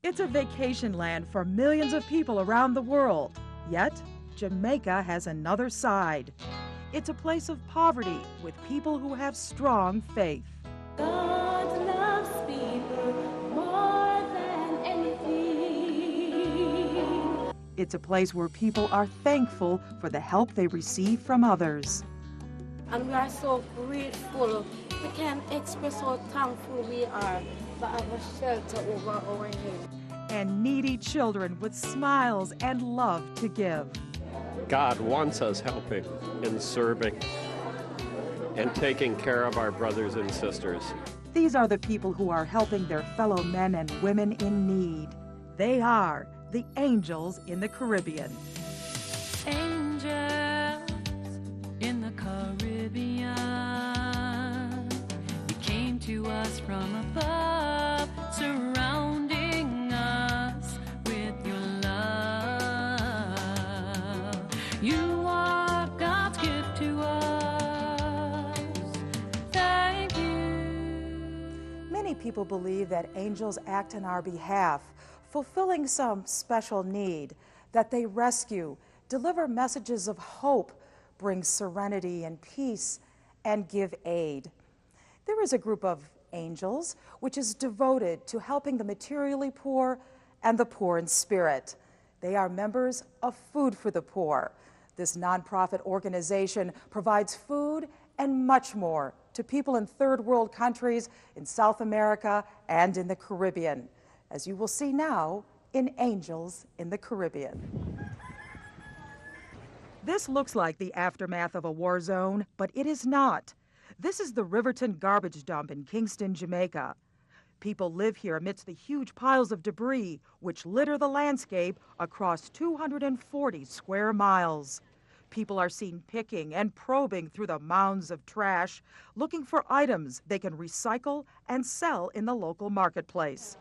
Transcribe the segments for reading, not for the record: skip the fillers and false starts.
It's a vacation land for millions of people around the world. Yet, Jamaica has another side. It's a place of poverty with people who have strong faith. God loves people more than anything. It's a place where people are thankful for the help they receive from others. And we are so grateful. We can't express how thankful we are for our shelter over our head. And needy children with smiles and love to give. God wants us helping and serving and taking care of our brothers and sisters. These are the people who are helping their fellow men and women in need. They are the angels in the Caribbean. Angels in the Caribbean, you came to us from above, surrounding us with your love. You are God's gift to us. Thank you. Many people believe that angels act on our behalf, fulfilling some special need, that they rescue, deliver messages of hope, bring serenity and peace, and give aid. There is a group of angels which is devoted to helping the materially poor and the poor in spirit. They are members of Food for the Poor. This nonprofit organization provides food and much more to people in third world countries, in South America, and in the Caribbean, as you will see now in Angels in the Caribbean. This looks like the aftermath of a war zone, but it is not. This is the Riverton garbage dump in Kingston, Jamaica. People live here amidst the huge piles of debris which litter the landscape across 240 square miles. People are seen picking and probing through the mounds of trash, looking for items they can recycle and sell in the local marketplace.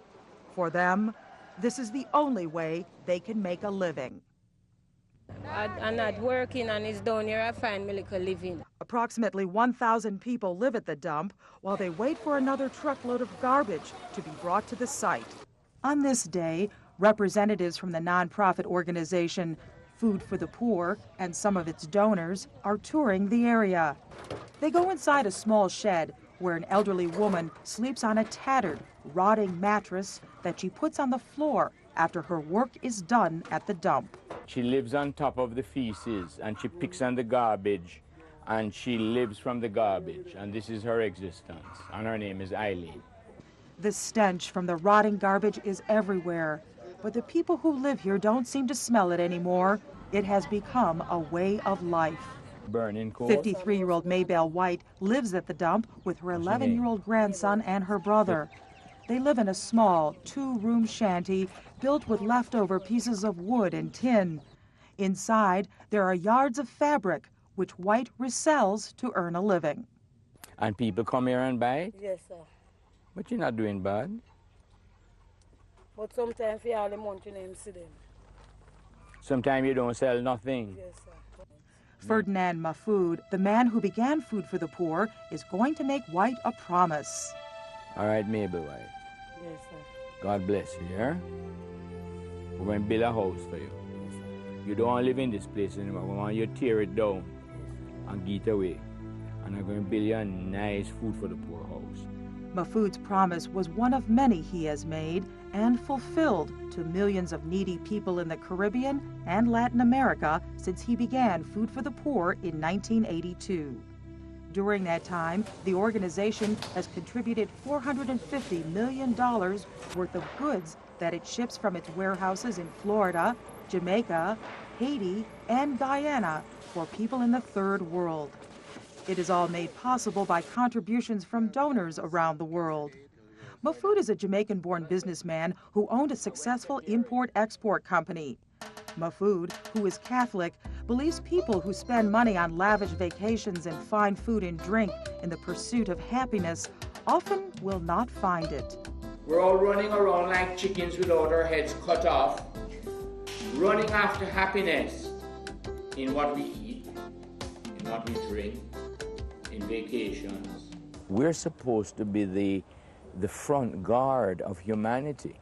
For them, this is the only way they can make a living. I'm not working and it's down here I find me little living. Approximately 1,000 people live at the dump while they wait for another truckload of garbage to be brought to the site. On this day, representatives from the nonprofit organization Food for the Poor and some of its donors are touring the area. They go inside a small shed where an elderly woman sleeps on a tattered, rotting mattress that she puts on the floor after her work is done at the dump. She lives on top of the feces and she picks on the garbage and she lives from the garbage, and this is her existence, and her name is Eileen. The stench from the rotting garbage is everywhere, but the people who live here don't seem to smell it anymore. It has become a way of life. Burning coal. 53-year-old Maybelle White lives at the dump with her 11-year-old grandson and her brother. They live in a small, two-room shanty built with leftover pieces of wood and tin. Inside, there are yards of fabric, which White resells to earn a living. And people come here and buy it? Yes, sir. But you're not doing bad. But sometimes for all the money you don't see them. Sometimes you don't sell nothing. Yes, sir. Ferdinand Mahfoud, the man who began Food for the Poor, is going to make White a promise. All right, Mabel White. Yes, sir. God bless you, yeah? We're going to build a house for you. You don't want to live in this place anymore. We want you to tear it down and get away. And I'm going to build you a nice Food for the Poor house. Mahfoud's promise was one of many he has made and fulfilled to millions of needy people in the Caribbean and Latin America since he began Food for the Poor in 1982. During that time, the organization has contributed $450 million worth of goods that it ships from its warehouses in Florida, Jamaica, Haiti, and Guyana for people in the third world. It is all made possible by contributions from donors around the world. Mahfoud is a Jamaican-born businessman who owned a successful import-export company. Mahfoud, who is Catholic, believes people who spend money on lavish vacations and fine food and drink in the pursuit of happiness often will not find it. We're all running around like chickens without our heads cut off, running after happiness in what we eat, in what we drink, in vacations. We're supposed to be the front guard of humanity,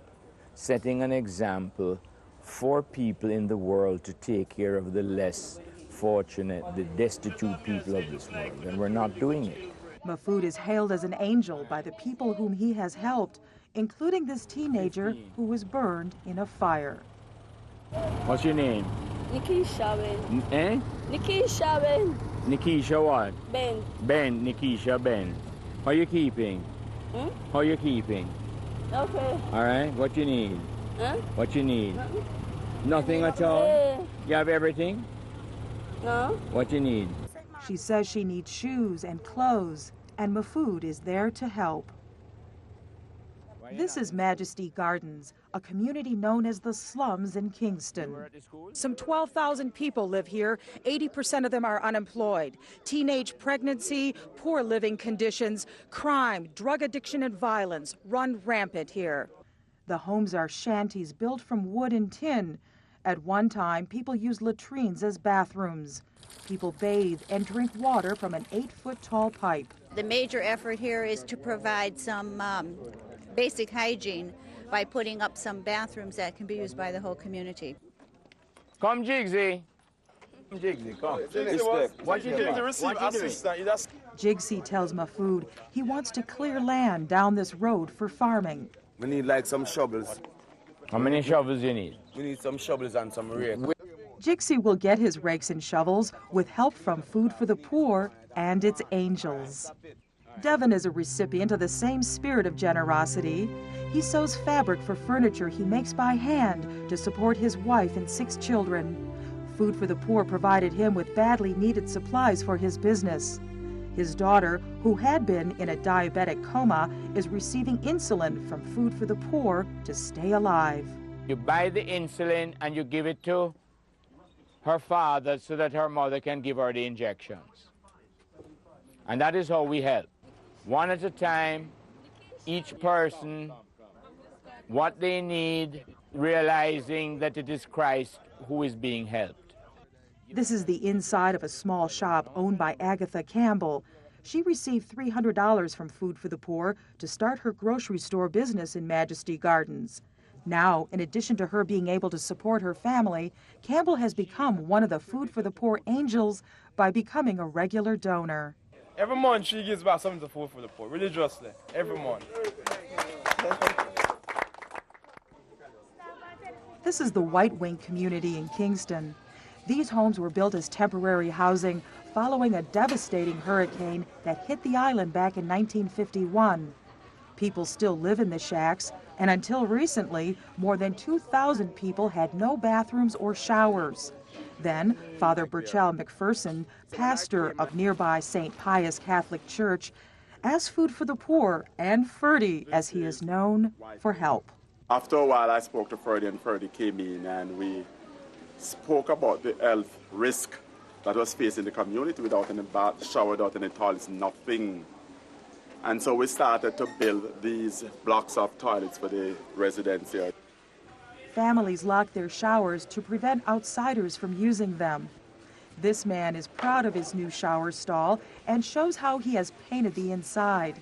setting an example for people in the world to take care of the less fortunate, the destitute people of this world, and we're not doing it. Mahfoud is hailed as an angel by the people whom he has helped, including this teenager who was burned in a fire. What's your name? Nikisha Ben. Eh? Nikisha Ben. Nikisha what? Ben. Ben, Nikisha Ben. How you keeping? How you keeping? Okay. All right, what you need? Huh? What you need? Nothing at all? You have everything? No. What you need? She says she needs shoes and clothes, and Mahfoud is there to help. This is Majesty Gardens, a community known as the slums in Kingston. Some 12,000 people live here. 80% of them are unemployed. Teenage pregnancy, poor living conditions, crime, drug addiction, and violence run rampant here. The homes are shanties built from wood and tin. At one time, people used latrines as bathrooms. People bathe and drink water from an 8-foot-tall pipe. The major effort here is to provide some basic hygiene by putting up some bathrooms that can be used by the whole community. Come, Jigsy. Come, Jigsy, come. What you doing? What you doing? Jigsy tells Mahfoud he wants to clear land down this road for farming. We need like some shovels. How many shovels you need? We need some shovels and some rakes. Jigsy will get his rakes and shovels with help from Food for the Poor and its angels. Devin is a recipient of the same spirit of generosity. He sews fabric for furniture he makes by hand to support his wife and 6 children. Food for the Poor provided him with badly needed supplies for his business. His daughter, who had been in a diabetic coma, is receiving insulin from Food for the Poor to stay alive. You buy the insulin and you give it to her father so that her mother can give her the injections. And that is how we help. One at a time, each person, what they need, realizing that it is Christ who is being helped. This is the inside of a small shop owned by Agatha Campbell. She received $300 from Food for the Poor to start her grocery store business in Majesty Gardens. Now, in addition to her being able to support her family, Campbell has become one of the Food for the Poor angels by becoming a regular donor. Every month she gives back something to Food for the Poor, religiously, every month. This is the White Wing community in Kingston. These homes were built as temporary housing following a devastating hurricane that hit the island back in 1951. People still live in the shacks, and until recently, more than 2,000 people had no bathrooms or showers. Then, Father Burchell McPherson, pastor of nearby St. Pius Catholic Church, asked Food for the Poor, and Ferdy, as he is known, for help. After a while, I spoke to Ferdy, and Ferdy came in, and we spoke about the health risk that was facing the community without any bath, shower, without any toilets, nothing. And so we started to build these blocks of toilets for the residents here. Families lock their showers to prevent outsiders from using them. This man is proud of his new shower stall and shows how he has painted the inside.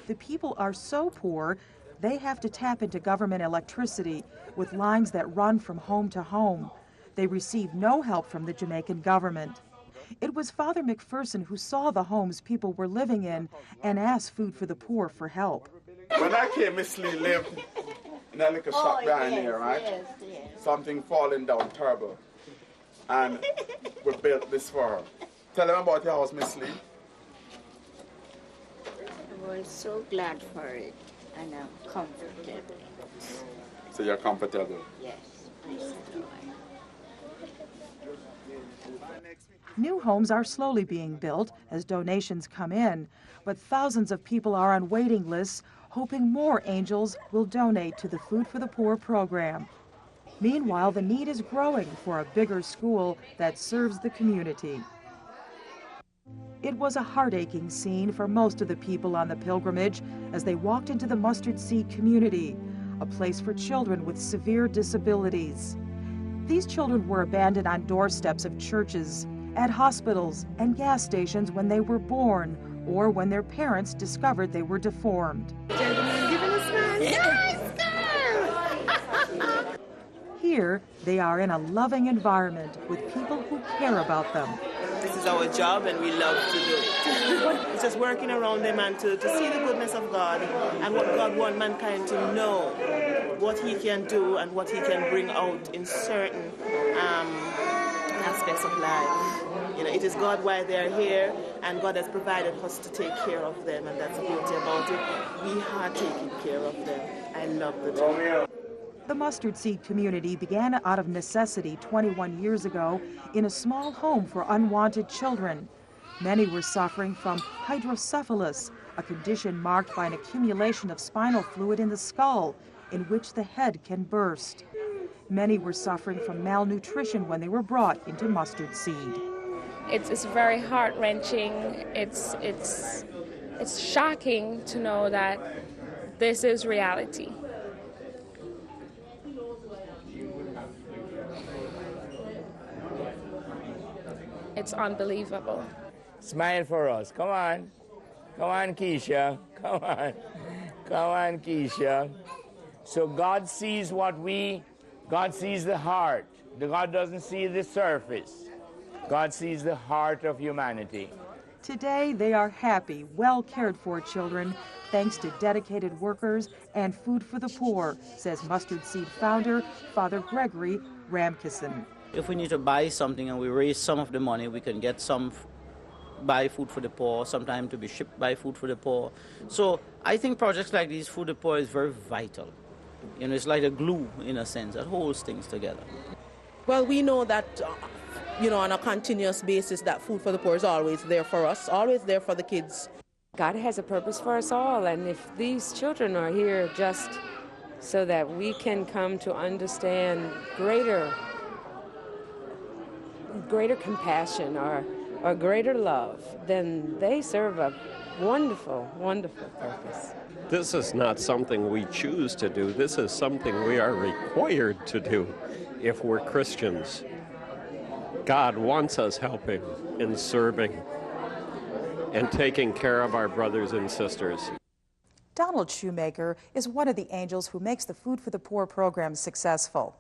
The people are so poor, they have to tap into government electricity with lines that run from home to home. They receive no help from the Jamaican government. It was Father McPherson who saw the homes people were living in and asked Food for the Poor for help. When I came, Miss Lee lived in a little shop down here, right? Yes. Something falling down terrible. And we built this for her. Tell them about your house, Miss Lee. I was so glad for it, and I'm comfortable. So you're comfortable? Yes, praise the Lord. New homes are slowly being built as donations come in, but thousands of people are on waiting lists hoping more angels will donate to the Food for the Poor program. Meanwhile, the need is growing for a bigger school that serves the community. It was a heart-aching scene for most of the people on the pilgrimage as they walked into the Mustard Seed community, a place for children with severe disabilities. These children were abandoned on doorsteps of churches, at hospitals and gas stations when they were born or when their parents discovered they were deformed. Gentlemen, give him a smile. Nice girl! Here, they are in a loving environment with people who care about them. This is our job and we love to do it. It's just working around them and to see the goodness of God and what God wants mankind to know, what He can do and what He can bring out in certain aspects of life. You know, it is God why they're here, and God has provided us to take care of them, and that's the beauty about it. We are taking care of them. I love the job. The mustard seed community began out of necessity 21 years ago in a small home for unwanted children. Many were suffering from hydrocephalus, a condition marked by an accumulation of spinal fluid in the skull, in which the head can burst. Many were suffering from malnutrition when they were brought into mustard seed. It's very heart-wrenching. It's shocking to know that this is reality. It's unbelievable. Smile for us. Come on. Come on, Keisha. Come on. Come on, Keisha. So God sees God sees the heart. God doesn't see the surface. God sees the heart of humanity. Today, they are happy, well cared for children, thanks to dedicated workers and Food for the Poor, says Mustard Seed founder, Father Gregory Ramkison. If we need to buy something and we raise some of the money, we can get some buy Food for the Poor, sometimes to be shipped by Food for the Poor. So I think projects like these, Food for the Poor, is very vital. You know, it's like a glue, in a sense, that holds things together. Well, we know that, you know, on a continuous basis, that Food for the Poor is always there for us, always there for the kids. God has a purpose for us all, and if these children are here just so that we can come to understand greater compassion or greater love, then they serve a wonderful, wonderful purpose. This is not something we choose to do. This is something we are required to do if we're Christians. God wants us helping and serving and taking care of our brothers and sisters. Donald Shoemaker is one of the angels who makes the Food for the Poor program successful.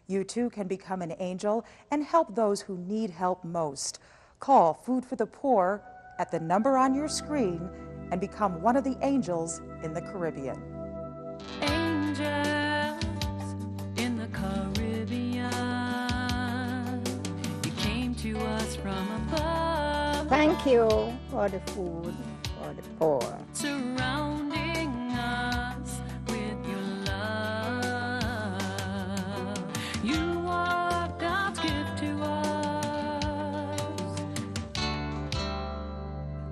You too can become an angel and help those who need help most. Call Food for the Poor at the number on your screen and become one of the angels in the Caribbean. Angels in the Caribbean, you came to us from above. Thank you for the food for the poor. Surrounding us with your love. You are God's gift to us.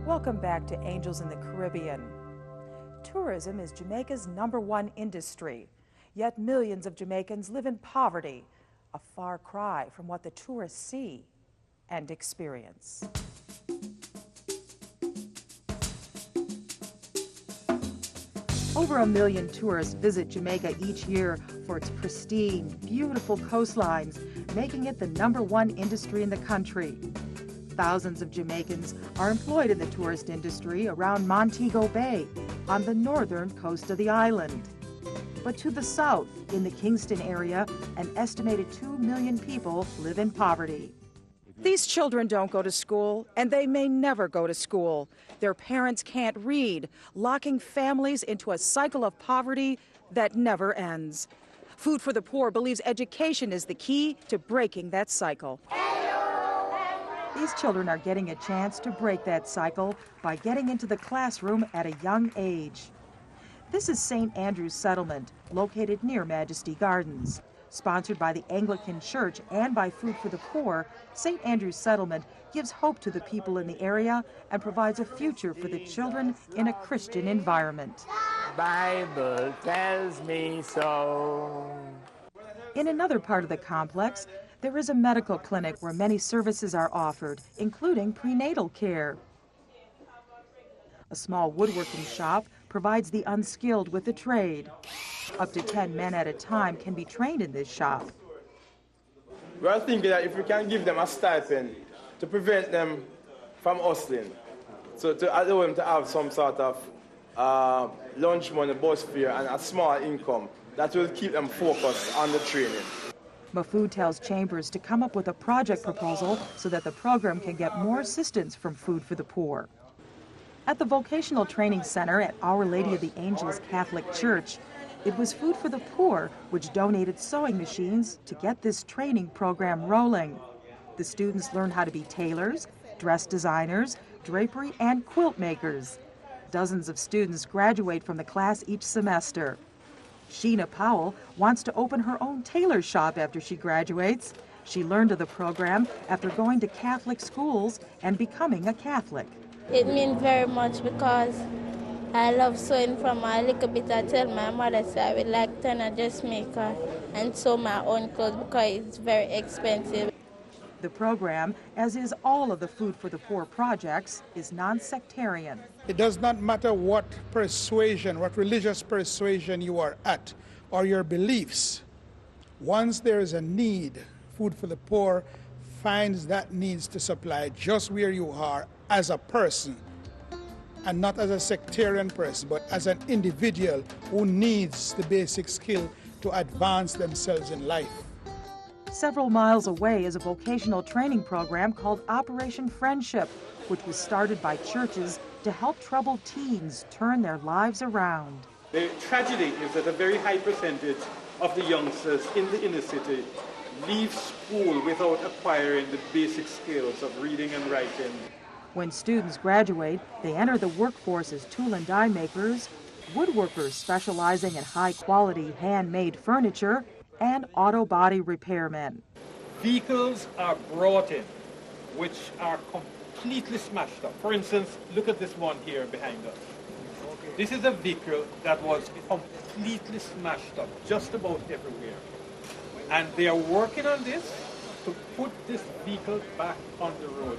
Welcome back to Angels in the Caribbean. Tourism is Jamaica's #1 industry, yet millions of Jamaicans live in poverty, a far cry from what the tourists see and experience. Over 1 million tourists visit Jamaica each year for its pristine, beautiful coastlines, making it the #1 industry in the country. Thousands of Jamaicans are employed in the tourist industry around Montego Bay on the northern coast of the island. But to the south, in the Kingston area, an estimated 2 million people live in poverty. These children don't go to school, and they may never go to school. Their parents can't read, locking families into a cycle of poverty that never ends. Food for the Poor believes education is the key to breaking that cycle. These children are getting a chance to break that cycle by getting into the classroom at a young age. This is St. Andrew's Settlement, located near Majesty Gardens. Sponsored by the Anglican Church and by Food for the Poor, St. Andrew's Settlement gives hope to the people in the area and provides a future for the children in a Christian environment. Bible tells me so. In another part of the complex, there is a medical clinic where many services are offered, including prenatal care. A small woodworking shop provides the unskilled with the trade. Up to 10 men at a time can be trained in this shop. We are thinking that if we can give them a stipend to prevent them from hustling, so to allow them to have some sort of lunch money, bus fare, and a small income, that will keep them focused on the training. Mafu tells Chambers to come up with a project proposal so that the program can get more assistance from Food for the Poor. At the Vocational Training Center at Our Lady of the Angels Catholic Church, it was Food for the Poor which donated sewing machines to get this training program rolling. The students learned how to be tailors, dress designers, drapery, and quilt makers. Dozens of students graduate from the class each semester. Sheena Powell wants to open her own tailor shop after she graduates. She learned of the program after going to Catholic schools and becoming a Catholic. It means very much because I love sewing from a little bit. I tell my mother, so I would like to a dressmaker and sew my own clothes because it's very expensive. The program, as is all of the Food for the Poor projects, is non-sectarian. It does not matter what persuasion, what religious persuasion you are at, or your beliefs. Once there is a need, Food for the Poor finds that needs to supply just where you are as a person, and not as a sectarian person, but as an individual who needs the basic skill to advance themselves in life. Several miles away is a vocational training program called Operation Friendship, which was started by churches to help troubled teens turn their lives around. The tragedy is that a very high percentage of the youngsters in the inner city leave school without acquiring the basic skills of reading and writing. When students graduate, they enter the workforce as tool and die makers, woodworkers specializing in high-quality handmade furniture, and auto body repairmen. Vehicles are brought in which are completely smashed up. For instance, look at this one here behind us. This is a vehicle that was completely smashed up just about everywhere. And they are working on this to put this vehicle back on the road.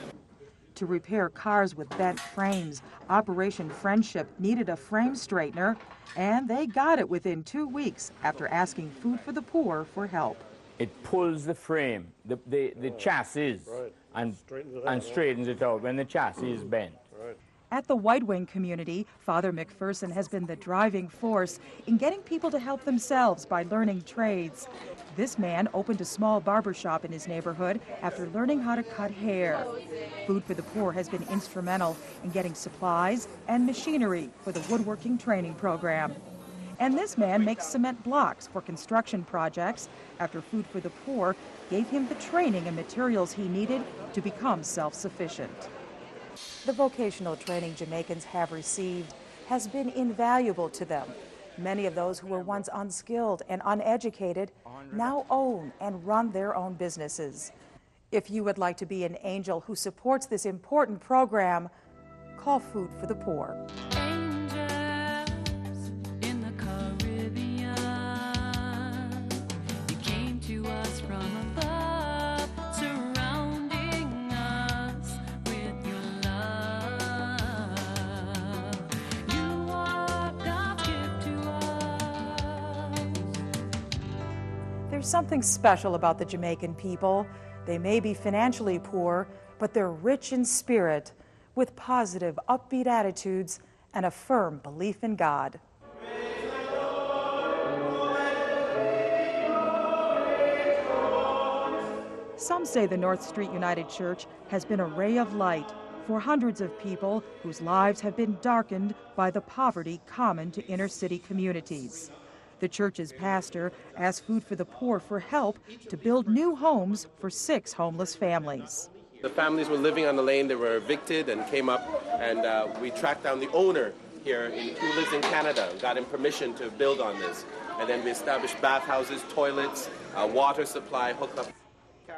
To repair cars with bent frames, Operation Friendship needed a frame straightener, and they got it within 2 weeks after asking Food for the Poor for help. It pulls the frame, the chassis, and straightens it out when the chassis is bent. At the White Wing community, Father McPherson has been the driving force in getting people to help themselves by learning trades. This man opened a small barber shop in his neighborhood after learning how to cut hair. Food for the Poor has been instrumental in getting supplies and machinery for the woodworking training program. And this man makes cement blocks for construction projects after Food for the Poor gave him the training and materials he needed to become self-sufficient. The vocational training Jamaicans have received has been invaluable to them. Many of those who were once unskilled and uneducated now own and run their own businesses. If you would like to be an angel who supports this important program, call Food for the Poor. Angels in the Caribbean, you came to us from above, surrounding us with your love. You are God's gift to us. There's something special about the Jamaican people. They may be financially poor, but they're rich in spirit, with positive, upbeat attitudes and a firm belief in God. Some say the North Street United Church has been a ray of light for hundreds of people whose lives have been darkened by the poverty common to inner city communities. The church's pastor asked Food for the Poor for help to build new homes for 6 homeless families. The families were living on the lane, they were evicted and came up, and we tracked down the owner here who lives in Canada, got him permission to build on this. And then we established bathhouses, toilets, water supply, hooked up.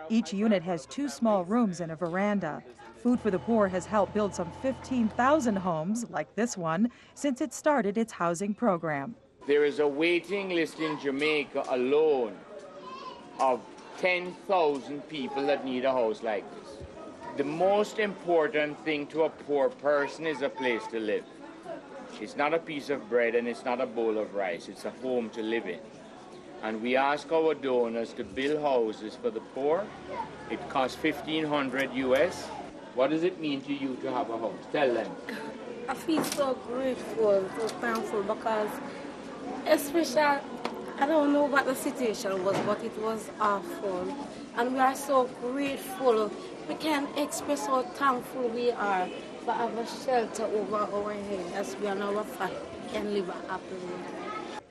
Each unit has 2 small rooms and a veranda. Food for the Poor has helped build some 15,000 homes, like this one, since it started its housing program. There is a waiting list in Jamaica alone of 10,000 people that need a house like this. The most important thing to a poor person is a place to live. It's not a piece of bread and it's not a bowl of rice. It's a home to live in. And we ask our donors to build houses for the poor. It costs $1,500 US. What does it mean to you to have a house? Tell them. I feel so grateful, so thankful because especially I don't know what the situation was, but it was awful. And we are so grateful. We can't express how thankful we are for having shelter over our head as we and our family can live a happy life.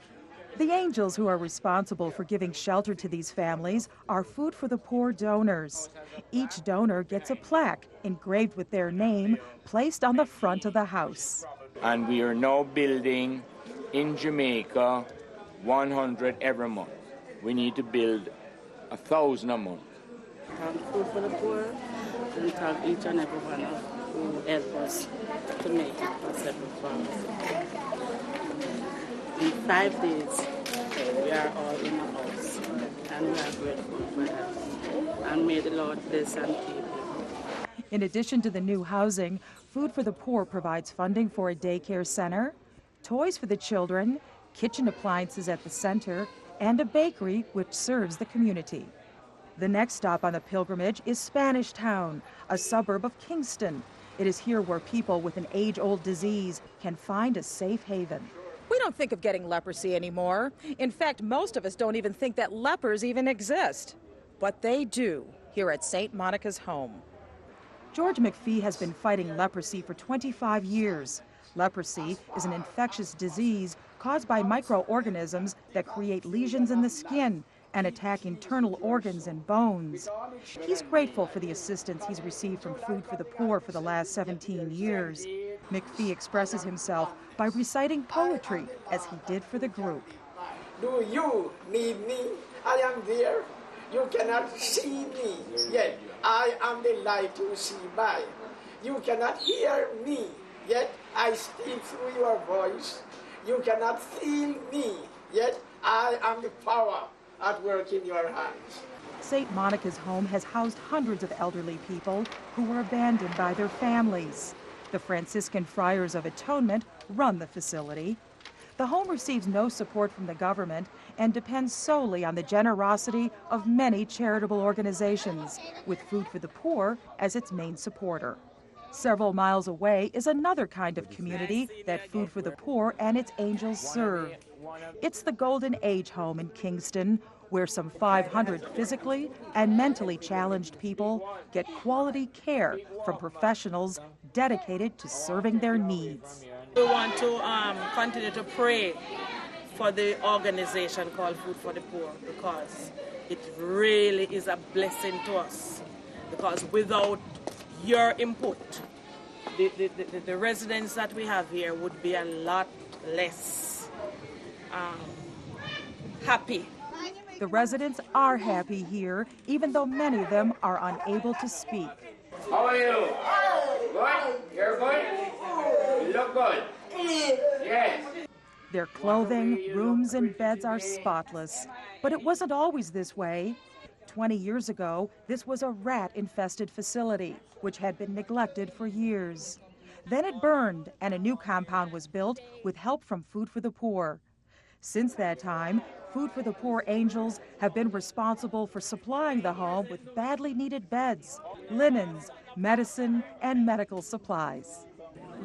The angels who are responsible for giving shelter to these families are Food for the Poor donors. Each donor gets a plaque engraved with their name placed on the front of the house. And we are now building in Jamaica 100 every month. We need to build 1,000 a month. Food for the Poor, we thank each and every one who helped us to make it possible for us. In 5 days, we are all in a house, and we are grateful for that. And may the Lord bless and keep you. In addition to the new housing, Food for the Poor provides funding for a daycare center, toys for the children, kitchen appliances at the center, and a bakery which serves the community. The next stop on the pilgrimage is Spanish Town, a suburb of Kingston. It is here where people with an age-old disease can find a safe haven. We don't think of getting leprosy anymore. In fact, most of us don't even think that lepers even exist. But they do here at St. Monica's home. George McPhee has been fighting leprosy for 25 years. Leprosy is an infectious disease caused by microorganisms that create lesions in the skin and attack internal organs and bones. He's grateful for the assistance he's received from Food for the Poor for the last 17 years. McPhee expresses himself by reciting poetry, as he did for the group. Do you need me? I am there. You cannot see me, yet I am the light you see by. You cannot hear me, yet I speak through your voice. You cannot feel me, yet I am the power at work in your hands. St. Monica's home has housed hundreds of elderly people who were abandoned by their families. The Franciscan Friars of Atonement run the facility. The home receives no support from the government and depends solely on the generosity of many charitable organizations, with Food for the Poor as its main supporter. Several miles away is another kind of community that Food for the Poor and its angels serve. It's the Golden Age home in Kingston, where some 500 physically and mentally challenged people get quality care from professionals dedicated to serving their needs. We want to continue to pray for the organization called Food for the Poor, because it really is a blessing to us. Because without your input, the residents that we have here would be a lot less happy. The residents are happy here, even though many of them are unable to speak. How are you? Good? You're good? You look good. Yes. Their clothing, rooms, and beds are spotless. But it wasn't always this way. 20 years ago, this was a rat-infested facility, which had been neglected for years. Then it burned, and a new compound was built with help from Food for the Poor. Since that time, Food for the Poor angels have been responsible for supplying the home with badly needed beds, linens, medicine, and medical supplies.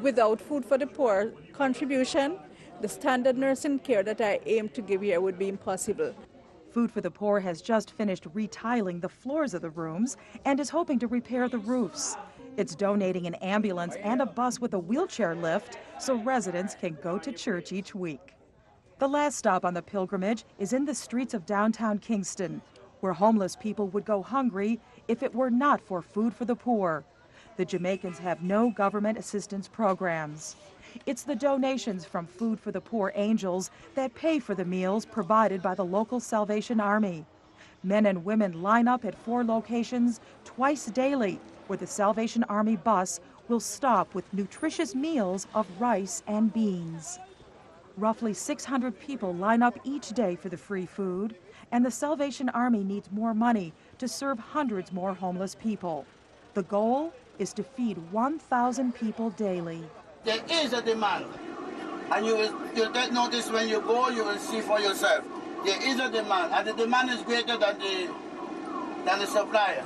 Without Food for the Poor contribution, the standard nursing care that I aim to give here would be impossible. Food for the Poor has just finished retiling the floors of the rooms and is hoping to repair the roofs. It's donating an ambulance and a bus with a wheelchair lift so residents can go to church each week. The last stop on the pilgrimage is in the streets of downtown Kingston, where homeless people would go hungry if it were not for Food for the Poor. The Jamaicans have no government assistance programs. It's the donations from Food for the Poor angels that pay for the meals provided by the local Salvation Army. Men and women line up at 4 locations twice daily, where the Salvation Army bus will stop with nutritious meals of rice and beans. Roughly 600 people line up each day for the free food, and the Salvation Army needs more money to serve hundreds more homeless people. The goal is to feed 1,000 people daily. There is a demand, and you'll take notice when you go, you will see for yourself. There is a demand, and the demand is greater than the supply.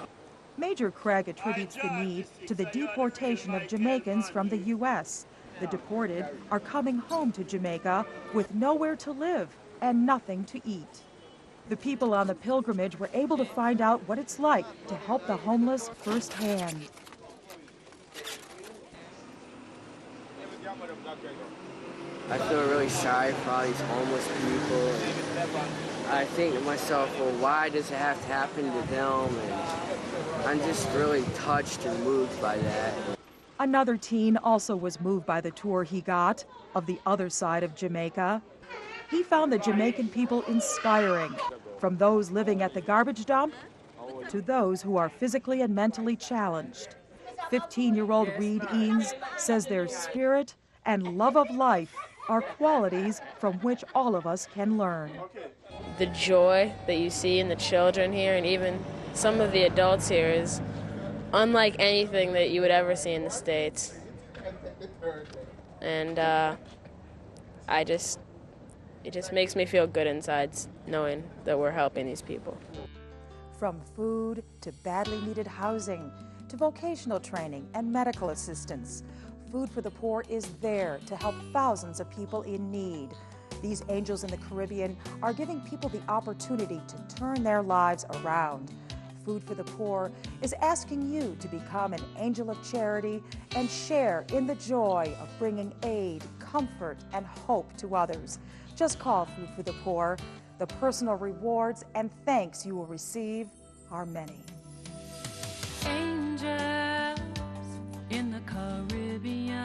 Major Craig attributes the need to the deportation of Jamaicans from the U.S. The deported are coming home to Jamaica with nowhere to live and nothing to eat. The people on the pilgrimage were able to find out what it's like to help the homeless firsthand. I feel really sorry for all these homeless people. And I think to myself, well, why does it have to happen to them? And I'm just really touched and moved by that. Another teen also was moved by the tour he got of the other side of Jamaica. He found the Jamaican people inspiring, from those living at the garbage dump to those who are physically and mentally challenged. 15-year-old Reed Eanes says their spirit and love of life are qualities from which all of us can learn. The joy that you see in the children here and even some of the adults here is unlike anything that you would ever see in the States. And it just makes me feel good inside knowing that we're helping these people. From food to badly needed housing to vocational training and medical assistance, Food for the Poor is there to help thousands of people in need. These angels in the Caribbean are giving people the opportunity to turn their lives around. Food for the Poor is asking you to become an angel of charity and share in the joy of bringing aid, comfort, and hope to others. Just call Food for the Poor. The personal rewards and thanks you will receive are many. Angels in the Caribbean,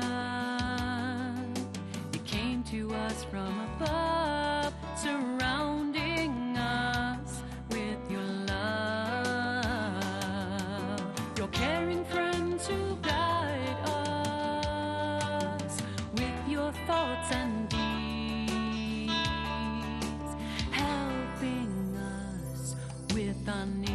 you came to us from above, surrounding us with your love. Your caring friends who guide us with your thoughts and deeds, helping us with our needs.